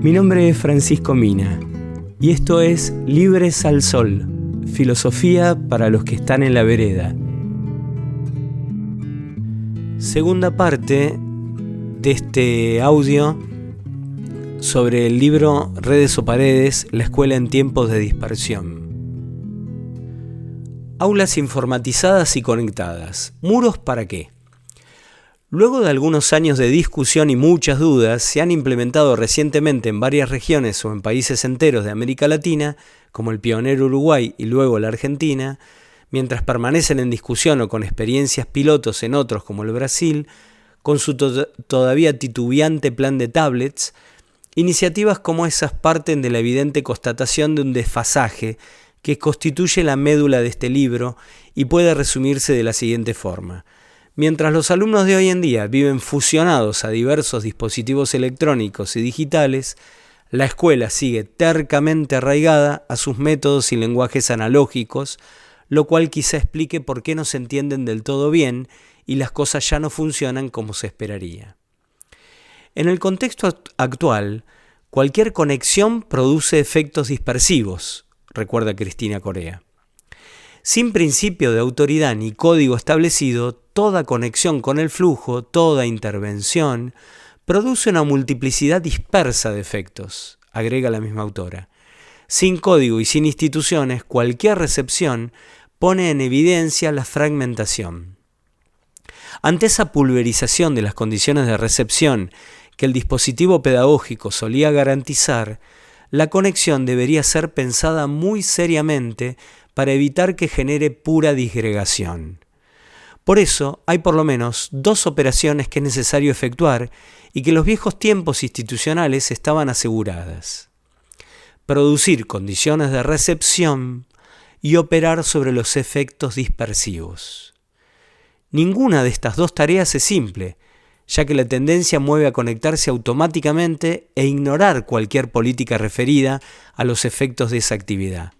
Mi nombre es Francisco Mina y esto es Libres al Sol, filosofía para los que están en la vereda. Segunda parte de este audio sobre el libro Redes o Paredes, la escuela en tiempos de dispersión. Aulas informatizadas y conectadas. ¿Muros para qué? Luego de algunos años de discusión y muchas dudas, se han implementado recientemente en varias regiones o en países enteros de América Latina, como el pionero Uruguay y luego la Argentina, mientras permanecen en discusión o con experiencias pilotos en otros como el Brasil, con su todavía titubeante plan de tablets, iniciativas como esas parten de la evidente constatación de un desfasaje que constituye la médula de este libro y puede resumirse de la siguiente forma. Mientras los alumnos de hoy en día viven fusionados a diversos dispositivos electrónicos y digitales, la escuela sigue tercamente arraigada a sus métodos y lenguajes analógicos, lo cual quizá explique por qué no se entienden del todo bien y las cosas ya no funcionan como se esperaría. En el contexto actual, cualquier conexión produce efectos dispersivos, recuerda Cristina Corea. Sin principio de autoridad ni código establecido, toda conexión con el flujo, toda intervención, produce una multiplicidad dispersa de efectos, agrega la misma autora. Sin código y sin instituciones, cualquier recepción pone en evidencia la fragmentación. Ante esa pulverización de las condiciones de recepción que el dispositivo pedagógico solía garantizar, la conexión debería ser pensada muy seriamente para evitar que genere pura disgregación. Por eso hay por lo menos dos operaciones que es necesario efectuar y que en los viejos tiempos institucionales estaban aseguradas: producir condiciones de recepción y operar sobre los efectos dispersivos. Ninguna de estas dos tareas es simple, ya que la tendencia mueve a conectarse automáticamente e ignorar cualquier política referida a los efectos de esa actividad.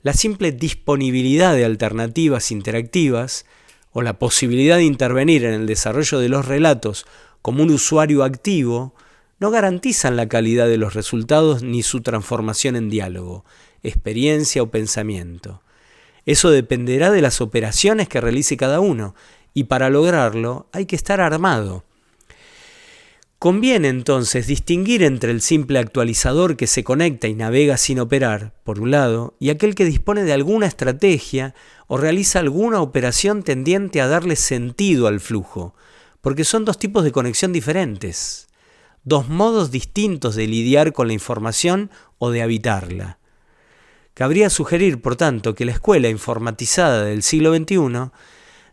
La simple disponibilidad de alternativas interactivas o la posibilidad de intervenir en el desarrollo de los relatos como un usuario activo no garantizan la calidad de los resultados ni su transformación en diálogo, experiencia o pensamiento. Eso dependerá de las operaciones que realice cada uno, y para lograrlo hay que estar armado. Conviene entonces distinguir entre el simple actualizador que se conecta y navega sin operar, por un lado, y aquel que dispone de alguna estrategia o realiza alguna operación tendiente a darle sentido al flujo, porque son dos tipos de conexión diferentes, dos modos distintos de lidiar con la información o de habitarla. Cabría sugerir, por tanto, que la escuela informatizada del siglo XXI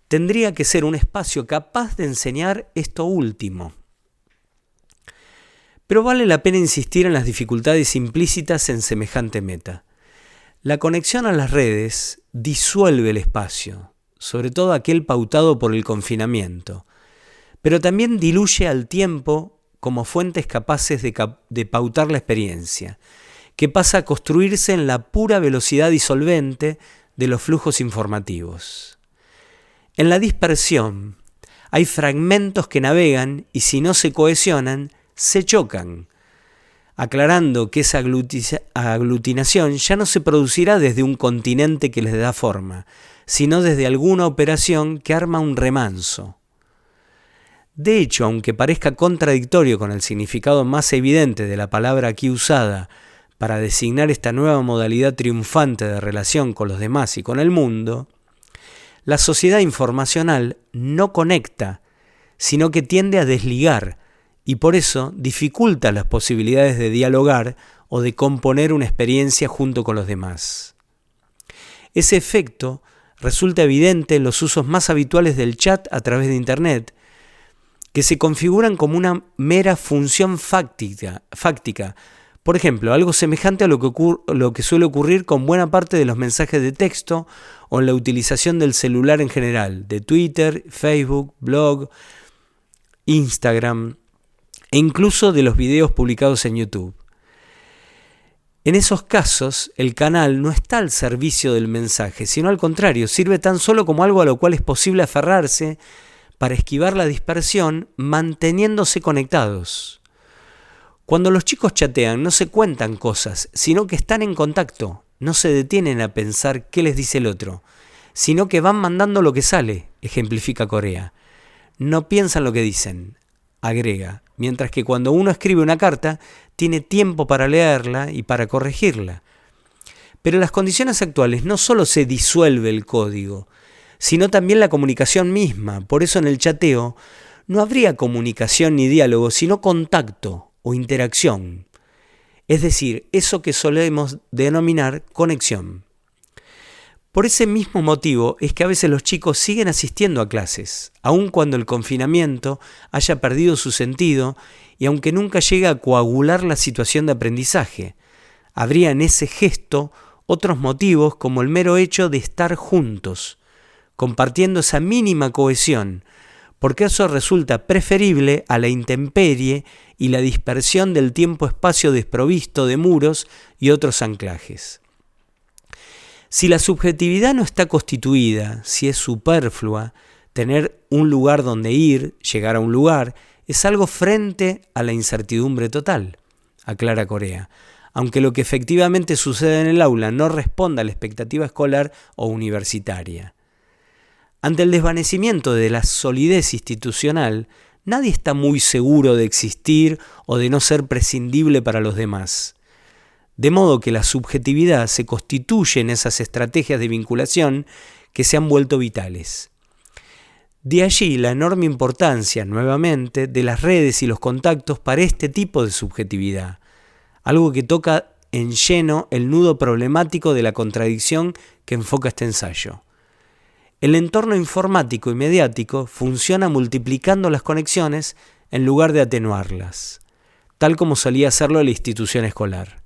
tendría que ser un espacio capaz de enseñar esto último. Pero vale la pena insistir en las dificultades implícitas en semejante meta. La conexión a las redes disuelve el espacio, sobre todo aquel pautado por el confinamiento, pero también diluye al tiempo como fuentes capaces de pautar la experiencia, que pasa a construirse en la pura velocidad disolvente de los flujos informativos. En la dispersión hay fragmentos que navegan y si no se cohesionan, se chocan, aclarando que esa aglutinación ya no se producirá desde un continente que les da forma, sino desde alguna operación que arma un remanso. De hecho, aunque parezca contradictorio con el significado más evidente de la palabra aquí usada para designar esta nueva modalidad triunfante de relación con los demás y con el mundo, la sociedad informacional no conecta, sino que tiende a desligar y por eso dificulta las posibilidades de dialogar o de componer una experiencia junto con los demás. Ese efecto resulta evidente en los usos más habituales del chat a través de Internet, que se configuran como una mera función fáctica. Por ejemplo, algo semejante a lo que suele ocurrir con buena parte de los mensajes de texto o en la utilización del celular en general, de Twitter, Facebook, blog, Instagram e incluso de los videos publicados en YouTube. En esos casos, el canal no está al servicio del mensaje, sino al contrario, sirve tan solo como algo a lo cual es posible aferrarse para esquivar la dispersión manteniéndose conectados. Cuando los chicos chatean no se cuentan cosas, sino que están en contacto, no se detienen a pensar qué les dice el otro, sino que van mandando lo que sale, ejemplifica Corea. No piensan lo que dicen, agrega, mientras que cuando uno escribe una carta, tiene tiempo para leerla y para corregirla. Pero en las condiciones actuales no solo se disuelve el código, sino también la comunicación misma. Por eso en el chateo no habría comunicación ni diálogo, sino contacto o interacción. Es decir, eso que solemos denominar conexión. Por ese mismo motivo es que a veces los chicos siguen asistiendo a clases, aun cuando el confinamiento haya perdido su sentido y aunque nunca llegue a coagular la situación de aprendizaje. Habría en ese gesto otros motivos como el mero hecho de estar juntos, compartiendo esa mínima cohesión, porque eso resulta preferible a la intemperie y la dispersión del tiempo-espacio desprovisto de muros y otros anclajes. Si la subjetividad no está constituida, si es superflua, tener un lugar donde ir, llegar a un lugar, es algo frente a la incertidumbre total, aclara Corea, aunque lo que efectivamente sucede en el aula no responda a la expectativa escolar o universitaria. Ante el desvanecimiento de la solidez institucional, nadie está muy seguro de existir o de no ser prescindible para los demás. De modo que la subjetividad se constituye en esas estrategias de vinculación que se han vuelto vitales. De allí la enorme importancia, nuevamente, de las redes y los contactos para este tipo de subjetividad, algo que toca en lleno el nudo problemático de la contradicción que enfoca este ensayo. El entorno informático y mediático funciona multiplicando las conexiones en lugar de atenuarlas, tal como solía hacerlo la institución escolar.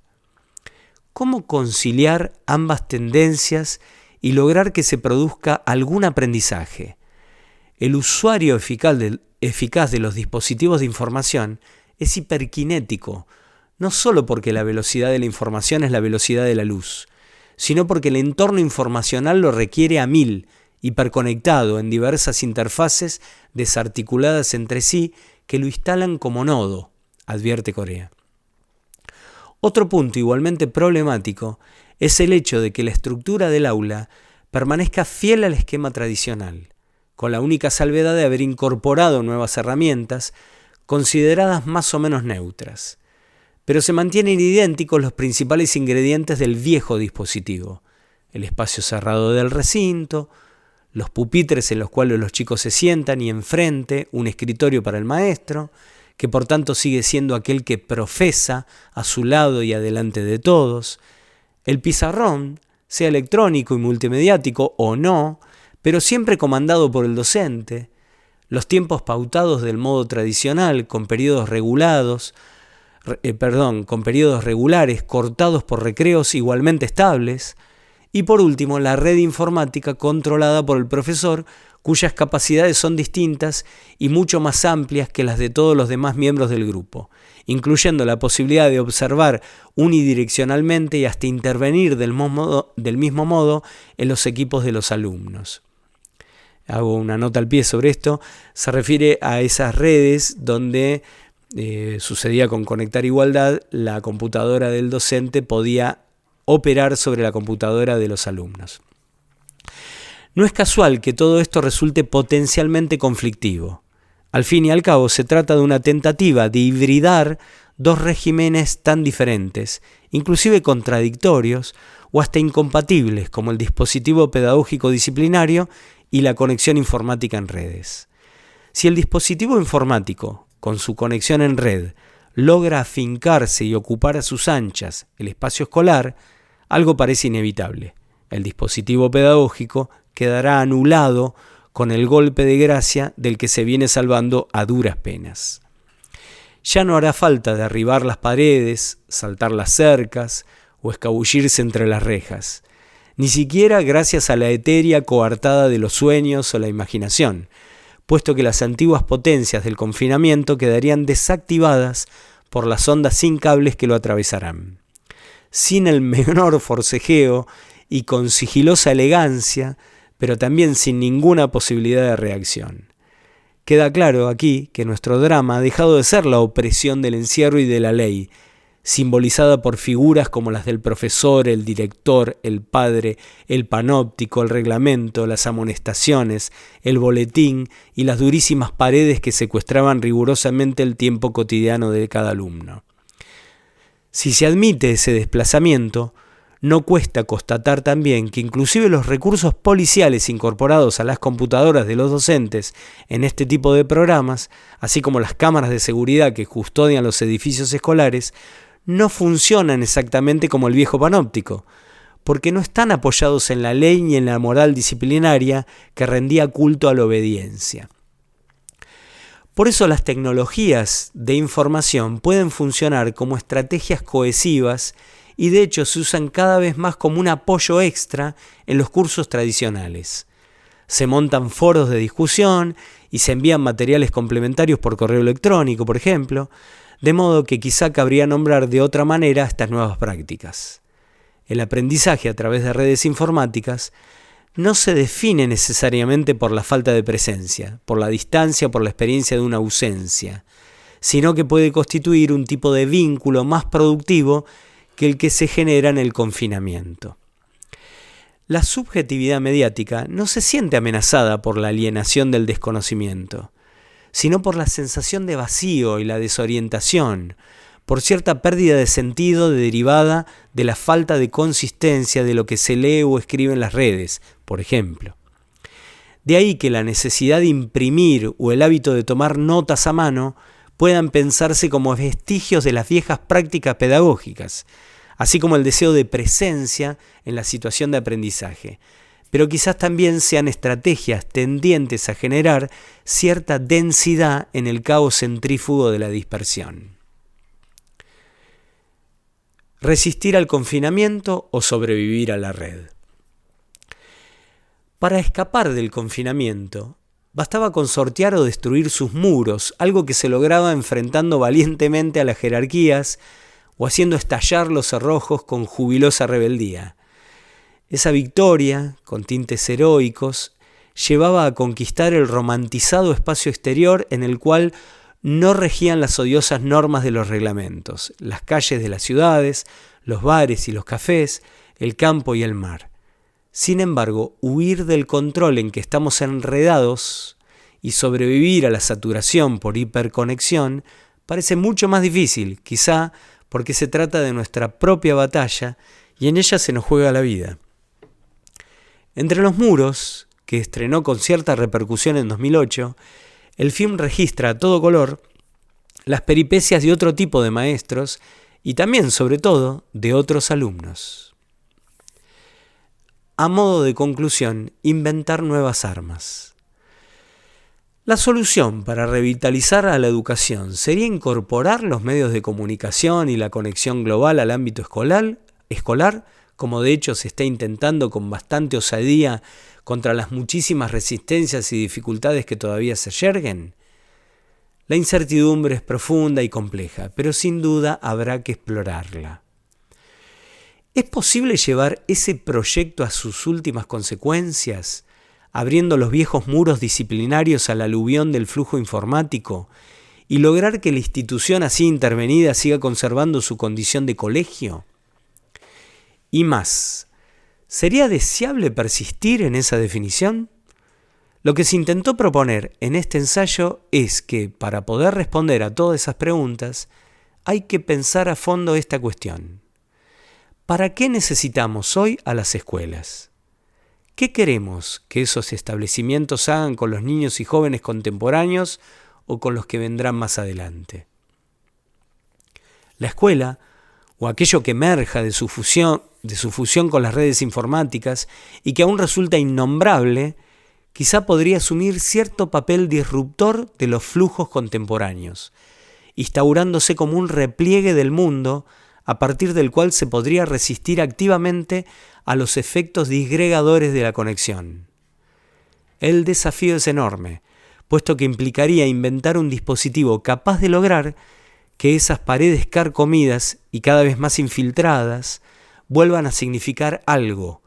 ¿Cómo conciliar ambas tendencias y lograr que se produzca algún aprendizaje? El usuario eficaz de los dispositivos de información es hiperkinético, no solo porque la velocidad de la información es la velocidad de la luz, sino porque el entorno informacional lo requiere a 1000, hiperconectado en diversas interfaces desarticuladas entre sí que lo instalan como nodo, advierte Corea. Otro punto igualmente problemático es el hecho de que la estructura del aula permanezca fiel al esquema tradicional, con la única salvedad de haber incorporado nuevas herramientas consideradas más o menos neutras. Pero se mantienen idénticos los principales ingredientes del viejo dispositivo: el espacio cerrado del recinto, los pupitres en los cuales los chicos se sientan y enfrente un escritorio para el maestro, que por tanto sigue siendo aquel que profesa a su lado y adelante de todos, el pizarrón, sea electrónico y multimediático o no, pero siempre comandado por el docente, los tiempos pautados del modo tradicional con periodos regulares cortados por recreos igualmente estables, y por último la red informática controlada por el profesor, cuyas capacidades son distintas y mucho más amplias que las de todos los demás miembros del grupo, incluyendo la posibilidad de observar unidireccionalmente y hasta intervenir del mismo modo en los equipos de los alumnos. Hago una nota al pie sobre esto. Se refiere a esas redes donde sucedía con Conectar Igualdad, la computadora del docente podía operar sobre la computadora de los alumnos. No es casual que todo esto resulte potencialmente conflictivo. Al fin y al cabo se trata de una tentativa de hibridar dos regímenes tan diferentes, inclusive contradictorios o hasta incompatibles, como el dispositivo pedagógico disciplinario y la conexión informática en redes. Si el dispositivo informático, con su conexión en red, logra afincarse y ocupar a sus anchas el espacio escolar, algo parece inevitable. El dispositivo pedagógico quedará anulado con el golpe de gracia del que se viene salvando a duras penas. Ya no hará falta derribar las paredes, saltar las cercas o escabullirse entre las rejas, ni siquiera gracias a la etérea coartada de los sueños o la imaginación, puesto que las antiguas potencias del confinamiento quedarían desactivadas por las ondas sin cables que lo atravesarán. Sin el menor forcejeo y con sigilosa elegancia, pero también sin ninguna posibilidad de reacción. Queda claro aquí que nuestro drama ha dejado de ser la opresión del encierro y de la ley, simbolizada por figuras como las del profesor, el director, el padre, el panóptico, el reglamento, las amonestaciones, el boletín y las durísimas paredes que secuestraban rigurosamente el tiempo cotidiano de cada alumno. Si se admite ese desplazamiento, no cuesta constatar también que inclusive los recursos policiales incorporados a las computadoras de los docentes en este tipo de programas, así como las cámaras de seguridad que custodian los edificios escolares, no funcionan exactamente como el viejo panóptico, porque no están apoyados en la ley ni en la moral disciplinaria que rendía culto a la obediencia. Por eso las tecnologías de información pueden funcionar como estrategias cohesivas y de hecho se usan cada vez más como un apoyo extra en los cursos tradicionales. Se montan foros de discusión y se envían materiales complementarios por correo electrónico, por ejemplo, de modo que quizá cabría nombrar de otra manera estas nuevas prácticas. El aprendizaje a través de redes informáticas no se define necesariamente por la falta de presencia, por la distancia o por la experiencia de una ausencia, sino que puede constituir un tipo de vínculo más productivo que el que se genera en el confinamiento. La subjetividad mediática no se siente amenazada por la alienación del desconocimiento, sino por la sensación de vacío y la desorientación, por cierta pérdida de sentido derivada de la falta de consistencia de lo que se lee o escribe en las redes, por ejemplo. De ahí que la necesidad de imprimir o el hábito de tomar notas a mano puedan pensarse como vestigios de las viejas prácticas pedagógicas, así como el deseo de presencia en la situación de aprendizaje, pero quizás también sean estrategias tendientes a generar cierta densidad en el caos centrífugo de la dispersión. Resistir al confinamiento o sobrevivir a la red. Para escapar del confinamiento, bastaba con sortear o destruir sus muros, algo que se lograba enfrentando valientemente a las jerarquías o haciendo estallar los cerrojos con jubilosa rebeldía. Esa victoria, con tintes heroicos, llevaba a conquistar el romantizado espacio exterior en el cual no regían las odiosas normas de los reglamentos, las calles de las ciudades, los bares y los cafés, el campo y el mar. Sin embargo, huir del control en que estamos enredados y sobrevivir a la saturación por hiperconexión parece mucho más difícil, quizá porque se trata de nuestra propia batalla y en ella se nos juega la vida. Entre los muros, que estrenó con cierta repercusión en 2008, el film registra a todo color las peripecias de otro tipo de maestros y también, sobre todo, de otros alumnos. A modo de conclusión, inventar nuevas armas. La solución para revitalizar a la educación sería incorporar los medios de comunicación y la conexión global al ámbito escolar, como de hecho se está intentando con bastante osadía contra las muchísimas resistencias y dificultades que todavía se yerguen. La incertidumbre es profunda y compleja, pero sin duda habrá que explorarla. ¿Es posible llevar ese proyecto a sus últimas consecuencias, abriendo los viejos muros disciplinarios al aluvión del flujo informático y lograr que la institución así intervenida siga conservando su condición de colegio? Y más, ¿sería deseable persistir en esa definición? Lo que se intentó proponer en este ensayo es que, para poder responder a todas esas preguntas, hay que pensar a fondo esta cuestión. ¿Para qué necesitamos hoy a las escuelas? ¿Qué queremos que esos establecimientos hagan con los niños y jóvenes contemporáneos o con los que vendrán más adelante? La escuela, o aquello que emerja de su fusión con las redes informáticas y que aún resulta innombrable, quizá podría asumir cierto papel disruptor de los flujos contemporáneos, instaurándose como un repliegue del mundo a partir del cual se podría resistir activamente a los efectos disgregadores de la conexión. El desafío es enorme, puesto que implicaría inventar un dispositivo capaz de lograr que esas paredes carcomidas y cada vez más infiltradas vuelvan a significar algo,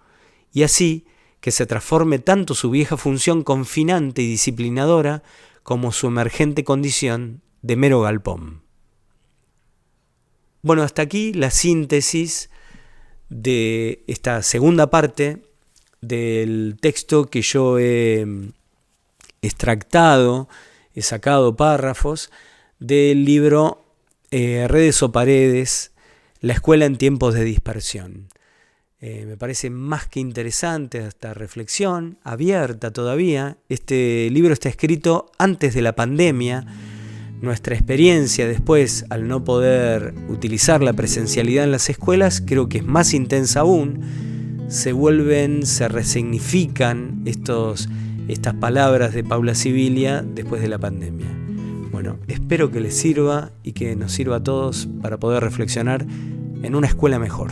y así que se transforme tanto su vieja función confinante y disciplinadora como su emergente condición de mero galpón. Bueno, hasta aquí la síntesis de esta segunda parte del texto que yo he extractado, he sacado párrafos del libro Redes o Paredes, la escuela en tiempos de dispersión. Me parece más que interesante esta reflexión, abierta todavía. Este libro está escrito antes de la pandemia. Nuestra experiencia después, al no poder utilizar la presencialidad en las escuelas, creo que es más intensa aún. Se resignifican estas palabras de Paula Sibilia después de la pandemia. Bueno, espero que les sirva y que nos sirva a todos para poder reflexionar en una escuela mejor.